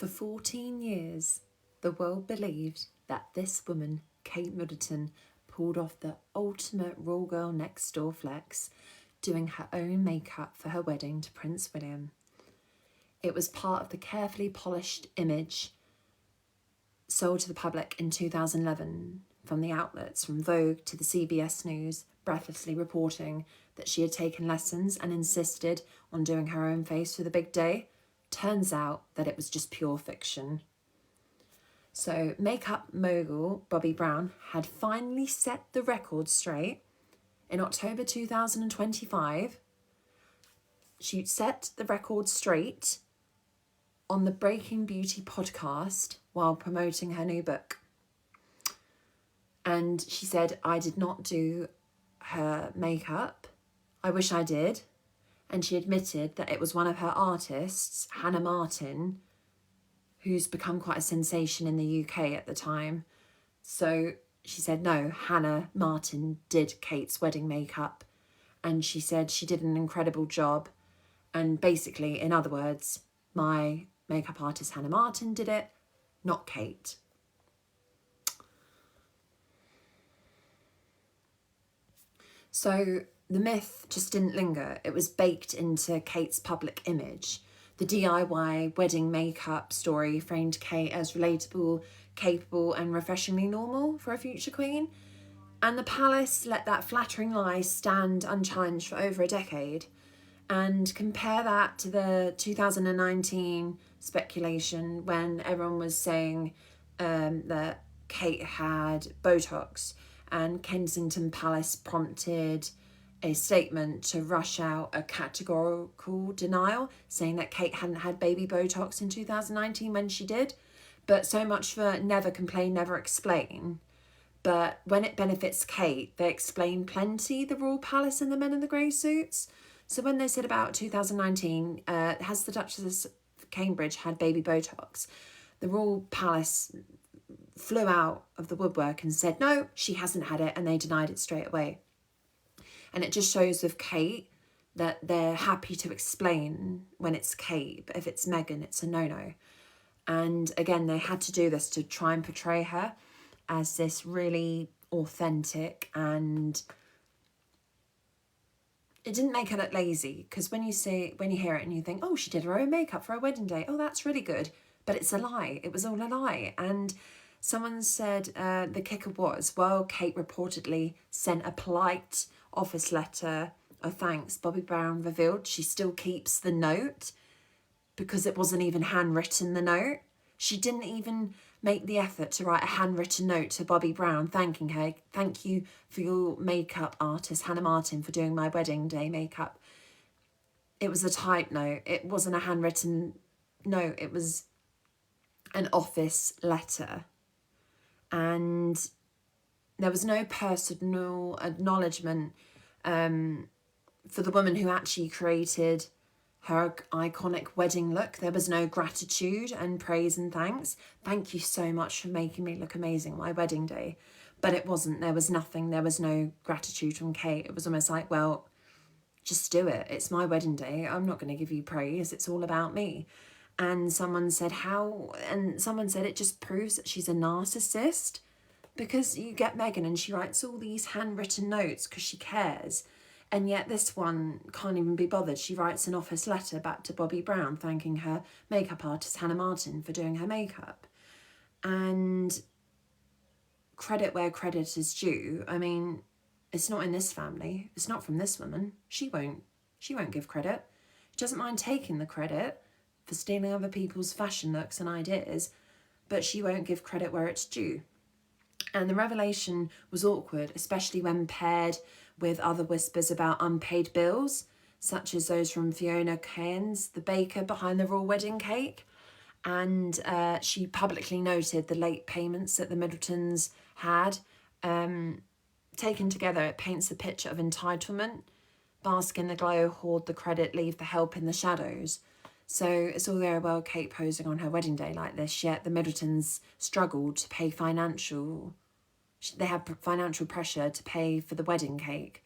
For 14 years, the world believed that this woman, Kate Middleton, pulled off the ultimate Royal Girl Next Door flex, doing her own makeup for her wedding to Prince William. It was part of the carefully polished image sold to the public in 2011 from the outlets, from Vogue to the CBS News, breathlessly reporting that she had taken lessons and insisted on doing her own face for the big day. Turns out that it was just pure fiction. So makeup mogul Bobbi Brown had finally set the record straight. In October 2025, she set the record straight on the Breaking Beauty podcast while promoting her new book. And she said, "I did not do her makeup. I wish I did." And she admitted that it was one of her artists, Hannah Martin, who's become quite a sensation in the UK at the time. So she said, no, Hannah Martin did Kate's wedding makeup. And she said she did an incredible job. And basically, in other words, my makeup artist Hannah Martin did it, not Kate. So the myth just didn't linger. It was baked into Kate's public image. The DIY wedding makeup story framed Kate as relatable, capable and refreshingly normal for a future queen. And the palace let that flattering lie stand unchallenged for over a decade. And compare that to the 2019 speculation when everyone was saying that Kate had Botox, and Kensington Palace prompted a statement to rush out a categorical denial, saying that Kate hadn't had baby Botox in 2019 when she did. But so much for never complain, never explain. But when it benefits Kate, they explain plenty, the royal palace and the men in the grey suits. So when they said about 2019, has the Duchess of Cambridge had baby Botox? The royal palace flew out of the woodwork and said, no, she hasn't had it, and they denied it straight away. And it just shows with Kate that they're happy to explain when it's Kate, but if it's Meghan, it's a no-no. And again, they had to do this to try and portray her as this really authentic, and it didn't make her look lazy, because when you hear it and you think, oh, she did her own makeup for her wedding day, oh, that's really good, but it's a lie. It was all a lie. And someone said the kicker was, well, Kate reportedly sent a polite office letter of thanks. Bobbi Brown revealed she still keeps the note because it wasn't even handwritten, the note. She didn't even make the effort to write a handwritten note to Bobbi Brown thanking her. Thank you for your makeup artist, Hannah Martin, for doing my wedding day makeup. It was a type note. It wasn't a handwritten note. It was an office letter. And there was no personal acknowledgement for the woman who actually created her iconic wedding look. There was no gratitude and praise and thanks. Thank you so much for making me look amazing my wedding day. But it wasn't. There was nothing. There was no gratitude from Kate. It was almost like, well, just do it. It's my wedding day. I'm not going to give you praise. It's all about me. And someone said, how? And someone said it just proves that she's a narcissist, because you get Meghan and she writes all these handwritten notes because she cares. And yet this one can't even be bothered. She writes an office letter back to Bobbi Brown thanking her makeup artist, Hannah Martin, for doing her makeup. And credit where credit is due. I mean, it's not in this family. It's not from this woman. She won't give credit. She doesn't mind taking the credit for stealing other people's fashion looks and ideas, but she won't give credit where it's due. And the revelation was awkward, especially when paired with other whispers about unpaid bills, such as those from Fiona Keynes, the baker behind the royal wedding cake. And she publicly noted the late payments that the Middletons had. Taken together, it paints a picture of entitlement. Bask in the glow, hoard the credit, leave the help in the shadows. So it's all very well Kate posing on her wedding day like this, yet the Middletons struggled to pay they had financial pressure to pay for the wedding cake.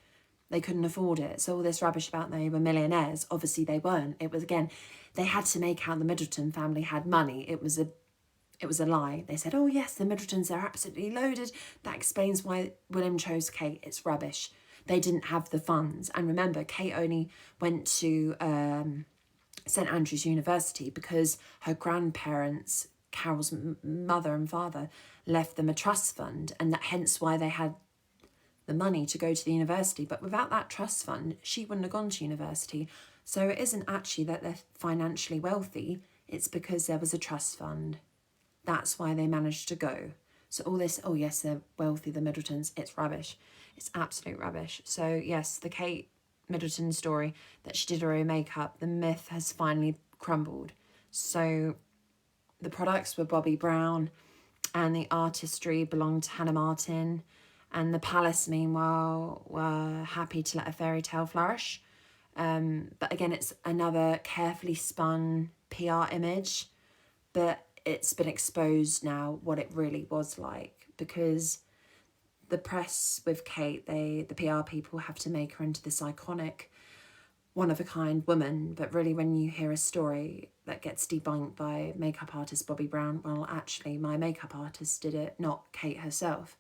They couldn't afford it. So all this rubbish about they were millionaires, obviously they weren't. It was, again, they had to make out the Middleton family had money. It was a lie. They said, oh yes, the Middletons are absolutely loaded. That explains why William chose Kate. It's rubbish. They didn't have the funds. And remember, Kate only went to St Andrews University because her grandparents, Carol's mother and father, left them a trust fund, and that hence why they had the money to go to the university. But without that trust fund, she wouldn't have gone to university. So it isn't actually that they're financially wealthy, it's because there was a trust fund. That's why they managed to go. So all this, oh yes, they're wealthy, the Middletons, it's rubbish. It's absolute rubbish. So yes, the Kate Middleton story, that she did her own makeup, the myth has finally crumbled. So the products were Bobbi Brown, and the artistry belonged to Hannah Martin, and the palace, meanwhile, were happy to let a fairy tale flourish. But again, it's another carefully spun PR image, but it's been exposed now what it really was like, because the press with Kate, the PR people have to make her into this iconic, one-of-a-kind woman. But really, when you hear a story that gets debunked by makeup artist Bobbi Brown, well, actually, my makeup artist did it, not Kate herself.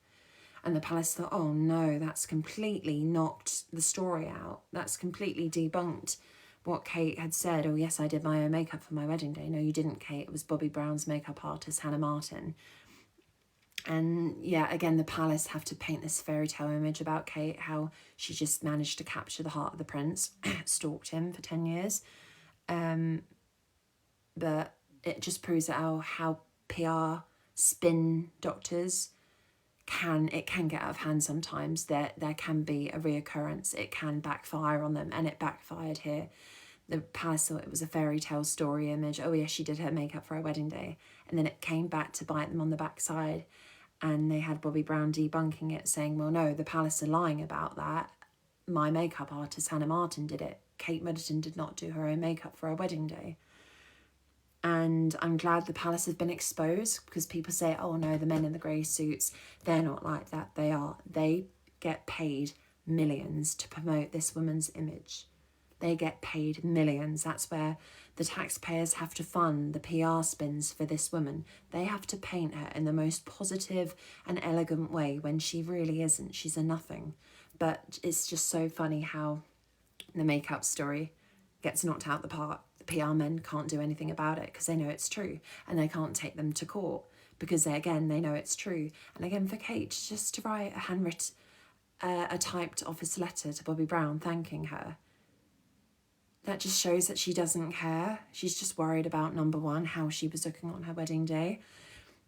And the palace thought, oh no, that's completely knocked the story out. That's completely debunked what Kate had said. Oh yes, I did my own makeup for my wedding day. No, you didn't, Kate. It was Bobbi Brown's makeup artist, Hannah Martin. And yeah, again, the palace have to paint this fairy tale image about Kate, how she just managed to capture the heart of the prince, stalked him for 10 years. But it just proves how PR spin doctors can get out of hand sometimes. There can be a reoccurrence. It can backfire on them, and it backfired here. The palace thought it was a fairy tale story image. Oh yes, she did her makeup for her wedding day, and then it came back to bite them on the backside. And they had Bobbi Brown debunking it, saying, well, no, the palace are lying about that. My makeup artist, Hannah Martin, did it. Kate Middleton did not do her own makeup for her wedding day. And I'm glad the palace has been exposed, because people say, oh no, the men in the grey suits, they're not like that. They are. They get paid millions to promote this woman's image. They get paid millions. That's where the taxpayers have to fund the PR spins for this woman. They have to paint her in the most positive and elegant way when she really isn't. She's a nothing. But it's just so funny how the makeup story gets knocked out the park. The PR men can't do anything about it because they know it's true, and they can't take them to court because they know it's true. And again, for Kate, just to write a typed office letter to Bobbi Brown thanking her, that just shows that she doesn't care. She's just worried about, number one, how she was looking on her wedding day.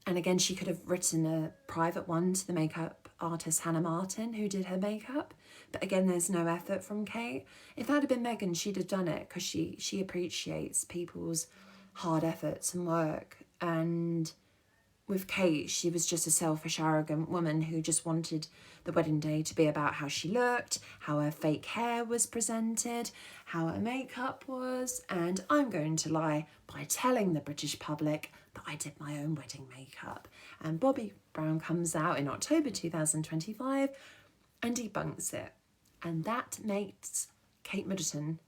And again, she could have written a private one to the makeup artist Hannah Martin, who did her makeup. But again, there's no effort from Kate. If that had been Meghan, she'd have done it, because she appreciates people's hard efforts and work. And with Kate, she was just a selfish, arrogant woman who just wanted the wedding day to be about how she looked, how her fake hair was presented, how her makeup was. And I'm going to lie by telling the British public that I did my own wedding makeup. And Bobbi Brown comes out in October 2025 and debunks it. And that makes Kate Middleton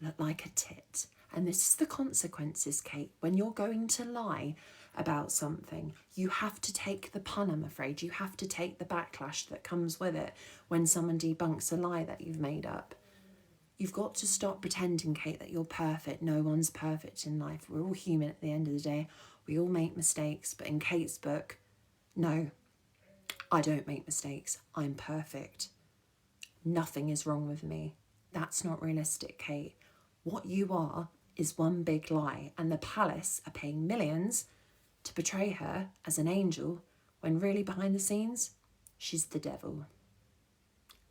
look like a tit. And this is the consequences, Kate, when you're going to lie about something. You have to take the pun, I'm afraid. You have to take the backlash that comes with it when someone debunks a lie that you've made up. You've got to stop pretending, Kate, that you're perfect. No one's perfect in life. We're all human at the end of the day. We all make mistakes. But in Kate's book, no, I don't make mistakes. I'm perfect. Nothing is wrong with me. That's not realistic, Kate. What you are is one big lie, and the palace are paying millions to portray her as an angel when really behind the scenes, she's the devil.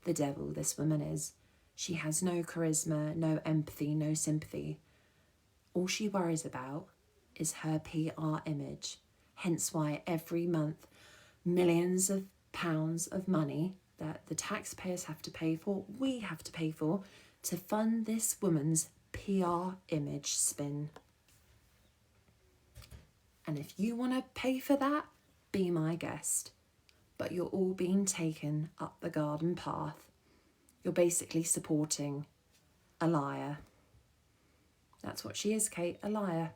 The devil, this woman is. She has no charisma, no empathy, no sympathy. All she worries about is her PR image. Hence why every month, millions of pounds of money that the taxpayers have to pay for, we have to pay for, to fund this woman's PR image spin. And if you want to pay for that, be my guest. But you're all being taken up the garden path. you're basically supporting a liar. That's what she is, Kate, a liar.